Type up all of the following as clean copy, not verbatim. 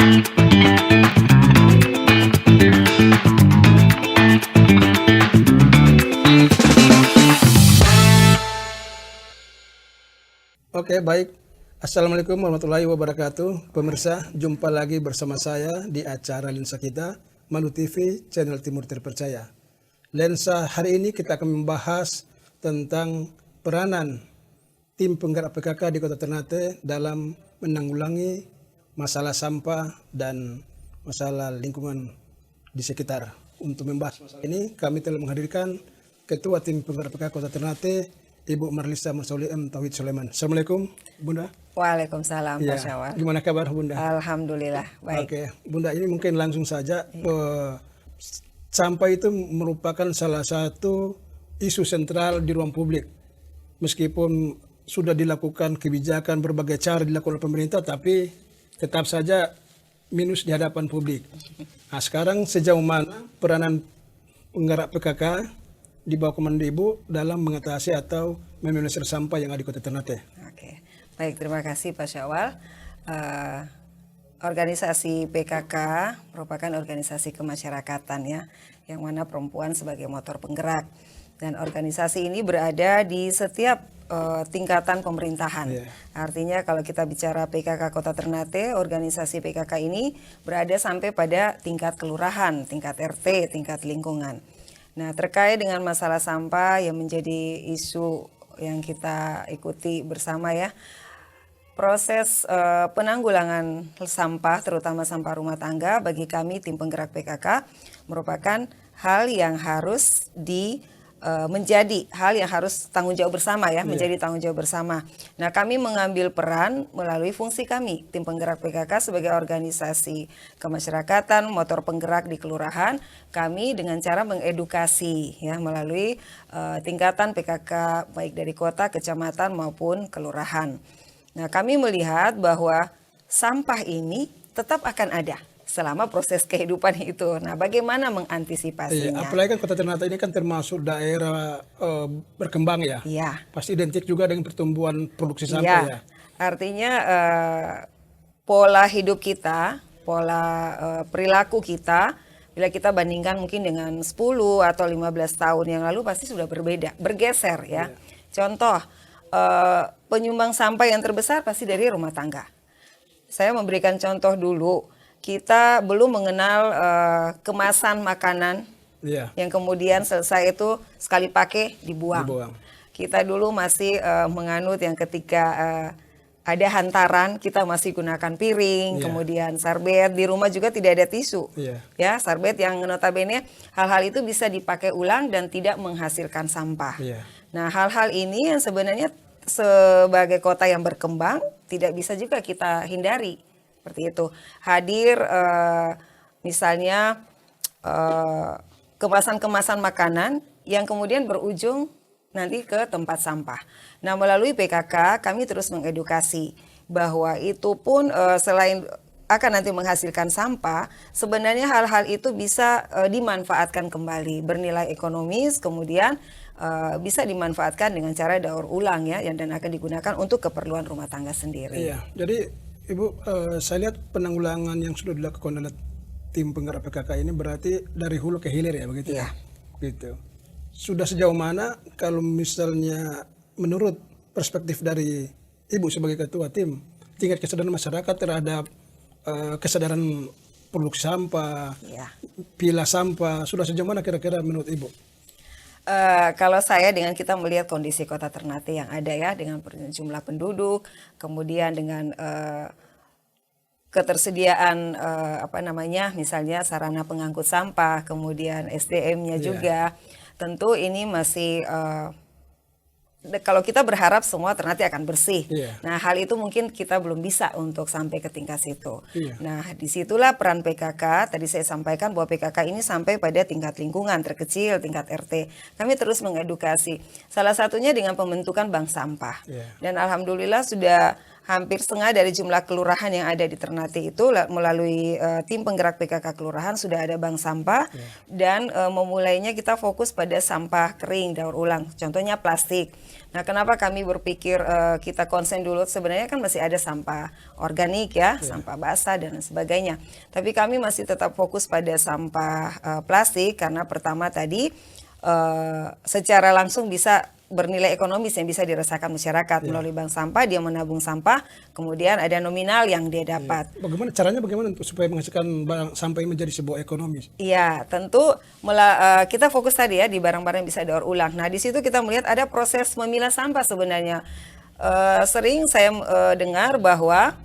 Oke, baik. Assalamualaikum warahmatullahi wabarakatuh. Pemirsa, jumpa lagi bersama saya di acara Lensa kita, Malu TV, channel Timur Terpercaya. Lensa hari ini kita akan membahas tentang peranan tim penggerak PKK di Kota Ternate dalam menanggulangi masalah sampah dan masalah lingkungan di sekitar. Untuk membahas masalah ini, kami telah menghadirkan Ketua Tim Penggerak PKK Kota Ternate, Ibu Marlisa Marsoli M. Tauhid Sulaiman. Assalamualaikum, Bunda. Waalaikumsalam, Pak Syawal. Gimana kabar, Bunda? Alhamdulillah, baik. Oke, Bunda, ini mungkin langsung saja. Sampah itu merupakan salah satu isu sentral di ruang publik. Meskipun sudah dilakukan kebijakan berbagai cara dilakukan oleh pemerintah, tapi tetap saja minus di hadapan publik. Nah, sekarang sejauh mana peranan penggerak PKK di bawah komando Ibu dalam mengatasi atau meminimalisir sampah yang ada di Kota Ternate? Oke, baik, terima kasih Pak Syawal. Organisasi PKK merupakan organisasi kemasyarakatan ya, yang mana perempuan sebagai motor penggerak. Dan organisasi ini berada di setiap tingkatan pemerintahan. Artinya kalau kita bicara PKK Kota Ternate, organisasi PKK ini berada sampai pada tingkat kelurahan, tingkat RT, tingkat lingkungan. Nah, terkait dengan masalah sampah yang menjadi isu yang kita ikuti bersama ya, proses penanggulangan sampah, terutama sampah rumah tangga, bagi kami tim penggerak PKK merupakan hal yang harus menjadi hal yang harus tanggung jawab bersama ya, menjadi tanggung jawab bersama. Nah, kami mengambil peran melalui fungsi kami, tim penggerak PKK sebagai organisasi kemasyarakatan, motor penggerak di kelurahan, kami dengan cara mengedukasi ya melalui tingkatan PKK baik dari kota, kecamatan maupun kelurahan. Nah, kami melihat bahwa sampah ini tetap akan ada selama proses kehidupan itu. Nah, bagaimana mengantisipasinya? Apalagi kan Kota Ternate ini kan termasuk daerah berkembang ya. Iya. Pasti identik juga dengan pertumbuhan produksi sampah ya. Artinya pola hidup kita, pola perilaku kita, bila kita bandingkan mungkin dengan 10 atau 15 tahun yang lalu pasti sudah berbeda, bergeser ya. Contoh, penyumbang sampah yang terbesar pasti dari rumah tangga. Saya memberikan contoh dulu. Kita belum mengenal kemasan makanan yang kemudian selesai itu sekali pakai dibuang. Kita dulu masih menganut yang ketika ada hantaran kita masih gunakan piring, kemudian sarbet. Di rumah juga tidak ada tisu, ya sarbet yang notabene hal-hal itu bisa dipakai ulang dan tidak menghasilkan sampah. Nah, hal-hal ini yang sebenarnya sebagai kota yang berkembang tidak bisa juga kita hindari. Seperti itu. Hadir misalnya kemasan-kemasan makanan yang kemudian berujung nanti ke tempat sampah. Nah, melalui PKK kami terus mengedukasi bahwa itu pun selain akan nanti menghasilkan sampah, sebenarnya hal-hal itu bisa dimanfaatkan kembali, bernilai ekonomis, kemudian bisa dimanfaatkan dengan cara daur ulang ya, dan akan digunakan untuk keperluan rumah tangga sendiri. Iya, jadi Ibu, saya lihat penanggulangan yang sudah dilakukan oleh tim penggerak PKK ini berarti dari hulu ke hilir ya, begitu ya? Gitu. Sudah sejauh mana kalau misalnya menurut perspektif dari Ibu sebagai ketua tim, tingkat kesadaran masyarakat terhadap kesadaran produksi sampah, pilah sampah, sudah sejauh mana kira-kira menurut Ibu? Kalau saya dengan kita melihat kondisi Kota Ternate yang ada ya, dengan jumlah penduduk, kemudian dengan ketersediaan misalnya sarana pengangkut sampah, kemudian SDM-nya juga, tentu ini masih kalau kita berharap semua Ternate akan bersih. Nah, hal itu mungkin kita belum bisa untuk sampai ke tingkat situ. Nah, disitulah peran PKK. Tadi saya sampaikan bahwa PKK ini sampai pada tingkat lingkungan terkecil, tingkat RT. Kami terus mengedukasi. Salah satunya dengan pembentukan bank sampah. Dan alhamdulillah sudah hampir setengah dari jumlah kelurahan yang ada di Ternate itu melalui tim penggerak PKK kelurahan sudah ada bank sampah dan memulainya kita fokus pada sampah kering daur ulang, contohnya plastik. Nah, kenapa kami berpikir kita konsen dulu, sebenarnya kan masih ada sampah organik ya, sampah basah dan sebagainya. Tapi kami masih tetap fokus pada sampah plastik karena pertama tadi secara langsung bisa bernilai ekonomis yang bisa dirasakan masyarakat melalui bank sampah, dia menabung sampah, kemudian ada nominal yang dia dapat. Bagaimana caranya untuk supaya menghasilkan barang sampah ini menjadi sebuah ekonomis? Iya, tentu kita fokus tadi ya di barang-barang yang bisa daur ulang. Nah, di situ kita melihat ada proses memilah sampah sebenarnya. Sering saya dengar bahwa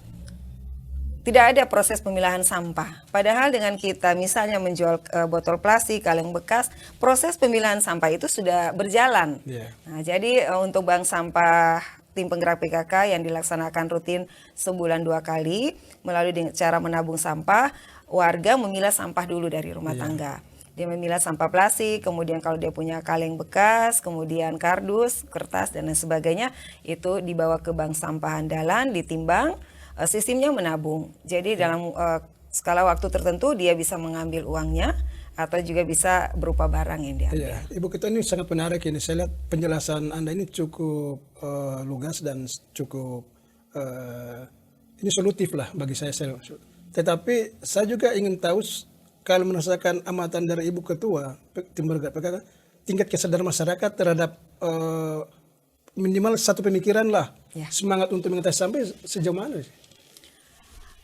tidak ada proses pemilahan sampah. Padahal dengan kita misalnya menjual botol plastik, kaleng bekas, proses pemilahan sampah itu sudah berjalan. Nah, jadi untuk bank sampah tim penggerak PKK yang dilaksanakan rutin sebulan 2 kali melalui cara menabung sampah, warga memilah sampah dulu dari rumah tangga. Dia memilah sampah plastik, kemudian kalau dia punya kaleng bekas, kemudian kardus, kertas dan lain sebagainya, itu dibawa ke bank sampah andalan, ditimbang. Sistemnya menabung. Jadi dalam skala waktu tertentu dia bisa mengambil uangnya atau juga bisa berupa barang yang diambil. Iya, Ibu Ketua, ini sangat menarik ini. Saya lihat penjelasan Anda ini cukup lugas dan cukup ini solutif lah bagi saya. Tetapi saya juga ingin tahu kalau merasakan amatan dari Ibu Ketua tim bergerak PKK, tingkat kesadaran masyarakat terhadap minimal satu pemikiran lah, semangat untuk mengatasi sampah sejauh mana sih?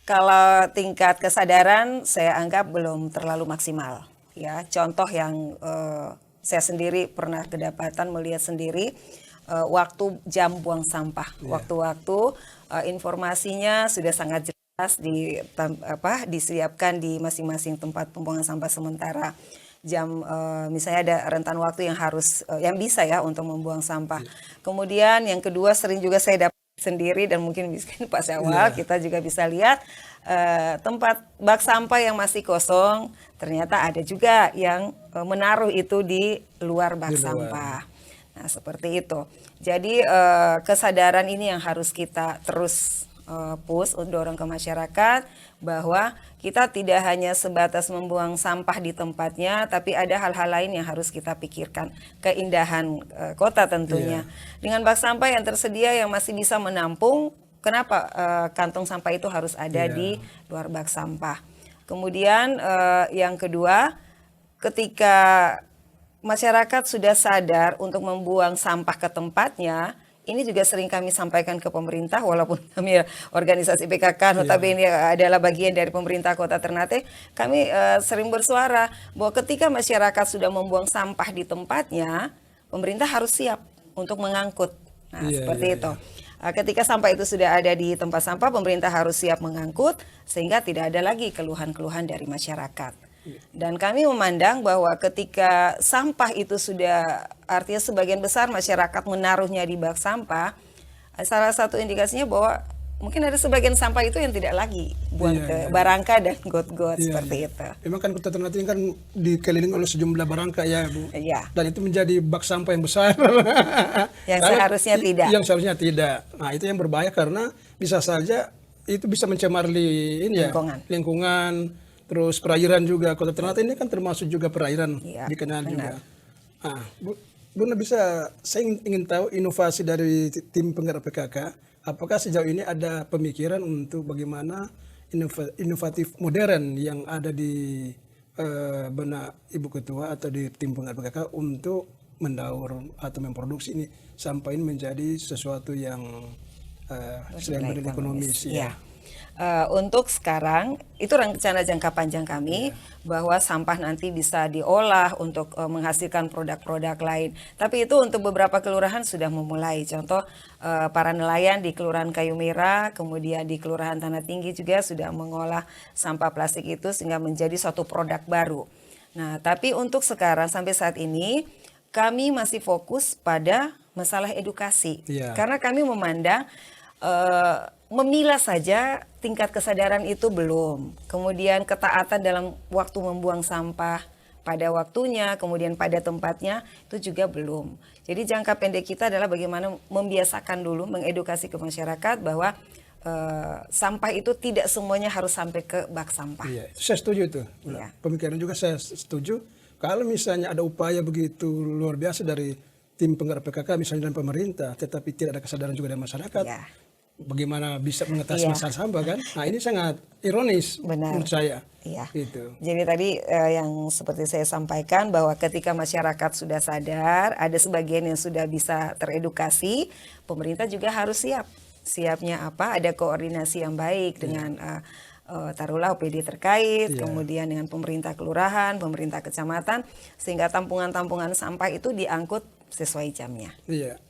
Kalau tingkat kesadaran saya anggap belum terlalu maksimal. Ya, contoh yang saya sendiri pernah kedapatan melihat sendiri waktu jam buang sampah. Waktu-waktu informasinya sudah sangat jelas disiapkan di masing-masing tempat pembuangan sampah sementara. Jam misalnya ada rentan waktu yang harus yang bisa ya untuk membuang sampah. Kemudian yang kedua sering juga saya dapat sendiri dan mungkin pas awal kita juga bisa lihat tempat bak sampah yang masih kosong ternyata ada juga yang menaruh itu di luar bak sampah. Nah, seperti itu. Jadi kesadaran ini yang harus kita terus push untuk dorong ke masyarakat bahwa kita tidak hanya sebatas membuang sampah di tempatnya, tapi ada hal-hal lain yang harus kita pikirkan. Keindahan kota tentunya. Dengan bak sampah yang tersedia yang masih bisa menampung, kenapa kantong sampah itu harus ada di luar bak sampah. Kemudian yang kedua, ketika masyarakat sudah sadar untuk membuang sampah ke tempatnya, ini juga sering kami sampaikan ke pemerintah, walaupun kami organisasi PKK, notabene ini adalah bagian dari pemerintah Kota Ternate, kami sering bersuara bahwa ketika masyarakat sudah membuang sampah di tempatnya, pemerintah harus siap untuk mengangkut. Nah, seperti itu. Ketika sampah itu sudah ada di tempat sampah, pemerintah harus siap mengangkut, sehingga tidak ada lagi keluhan-keluhan dari masyarakat. Dan kami memandang bahwa ketika sampah itu sudah, artinya sebagian besar masyarakat menaruhnya di bak sampah, salah satu indikasinya bahwa mungkin ada sebagian sampah itu yang tidak lagi buang ke barangka dan got-got seperti itu. Memang kan Kota Ternate ini kan dikelilingi oleh sejumlah barangka ya, Bu. Iya. Dan itu menjadi bak sampah yang besar. Yang seharusnya tidak. Yang seharusnya tidak. Nah, itu yang berbahaya karena bisa saja itu bisa mencemari ini lingkungan. Terus perairan juga. Kota Ternate ini kan termasuk juga perairan, dikenal juga. Nah, Bu bisa, saya ingin tahu inovasi dari tim penggerak PKK. Apakah sejauh ini ada pemikiran untuk bagaimana inovatif modern yang ada di benak Ibu Ketua atau di tim penggerak PKK untuk mendaur atau memproduksi ini sampah ini menjadi sesuatu yang selain bernilai ekonomis ya. Untuk sekarang itu rencana jangka panjang kami bahwa sampah nanti bisa diolah untuk menghasilkan produk-produk lain. Tapi itu untuk beberapa kelurahan sudah memulai. Contoh para nelayan di Kelurahan Kayu Merah, kemudian di Kelurahan Tanah Tinggi juga sudah mengolah sampah plastik itu sehingga menjadi suatu produk baru. Nah, tapi untuk sekarang sampai saat ini kami masih fokus pada masalah edukasi. Karena kami memandang memilah saja tingkat kesadaran itu belum. Kemudian ketaatan dalam waktu membuang sampah pada waktunya, kemudian pada tempatnya itu juga belum. Jadi jangka pendek kita adalah bagaimana membiasakan dulu, mengedukasi ke masyarakat bahwa sampah itu tidak semuanya harus sampai ke bak sampah. Iya, saya setuju itu. Iya. Pemikiran juga saya setuju. Kalau misalnya ada upaya begitu luar biasa dari tim penggerak PKK misalnya dan pemerintah, tetapi tidak ada kesadaran juga dari masyarakat, Iya. bagaimana bisa mengatasi Iya. masalah sampah kan? Nah ini sangat ironis Benar. menurut saya. Iya. Itu. Jadi tadi yang seperti saya sampaikan bahwa ketika masyarakat sudah sadar, ada sebagian yang sudah bisa teredukasi, pemerintah juga harus siap. Siapnya apa? Ada koordinasi yang baik dengan taruhlah OPD terkait, Iya. kemudian dengan pemerintah kelurahan, pemerintah kecamatan, sehingga tampungan-tampungan sampah itu diangkut sesuai jamnya. Iya.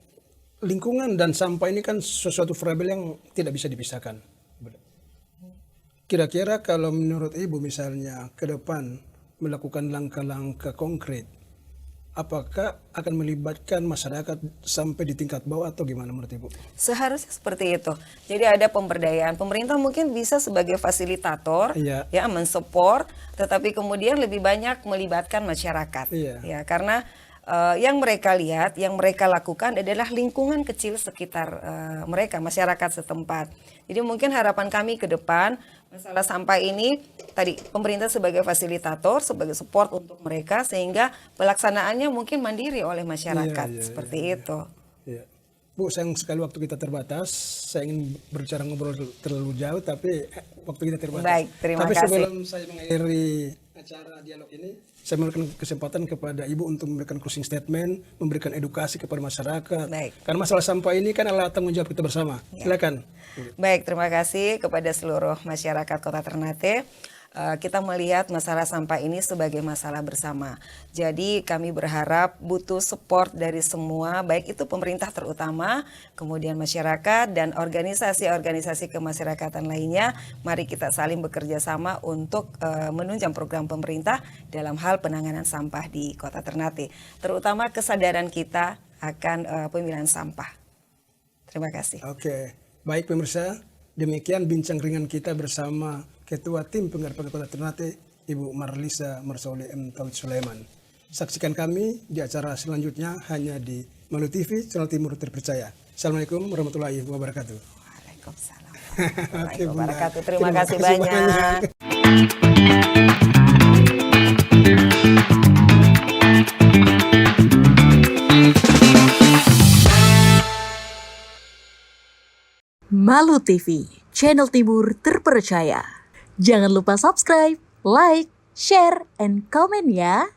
Lingkungan dan sampah ini kan sesuatu variabel yang tidak bisa dipisahkan. Kira-kira kalau menurut Ibu misalnya ke depan melakukan langkah-langkah konkret, apakah akan melibatkan masyarakat sampai di tingkat bawah atau gimana menurut Ibu? Seharusnya seperti itu. Jadi ada pemberdayaan. Pemerintah mungkin bisa sebagai fasilitator, Iya. ya mensupport, tetapi kemudian lebih banyak melibatkan masyarakat. Iya. Ya, karena yang mereka lihat, yang mereka lakukan adalah lingkungan kecil sekitar mereka, masyarakat setempat. Jadi mungkin harapan kami ke depan masalah sampah ini tadi pemerintah sebagai fasilitator, sebagai support untuk mereka sehingga pelaksanaannya mungkin mandiri oleh masyarakat Iya, seperti iya. itu. Ya. Bu, sayang sekali waktu kita terbatas. Saya ingin berbicara ngobrol terlalu jauh, tapi waktu kita terbatas. Baik, terima tapi kasih. sebelum saya mengakhiri acara dialog ini, saya memberikan kesempatan kepada Ibu untuk memberikan closing statement, memberikan edukasi kepada masyarakat. Baik. Karena masalah sampah ini kan adalah tanggung jawab kita bersama. Ya. Silakan. Baik, terima kasih kepada seluruh masyarakat Kota Ternate. Kita melihat masalah sampah ini sebagai masalah bersama. Jadi kami berharap butuh support dari semua, baik itu pemerintah terutama, kemudian masyarakat dan organisasi-organisasi kemasyarakatan lainnya. Mari kita saling bekerja sama untuk menunjang program pemerintah dalam hal penanganan sampah di Kota Ternate. Terutama kesadaran kita akan pemilihan sampah. Terima kasih. Oke, baik pemirsa, demikian bincang ringan kita bersama Ketua Tim Penggerak Kota Ternate, Ibu Marlisa Marsauli M. Tauhid Sulaiman. Saksikan kami di acara selanjutnya hanya di Malu TV, Channel Timur Terpercaya. Assalamualaikum warahmatullahi wabarakatuh. Waalaikumsalam Oke, warahmatullahi Bunda. wabarakatuh. Terima Terima kasih kasih banyak. Malu TV, channel Timur terpercaya. Jangan lupa subscribe, like, share, and comment ya.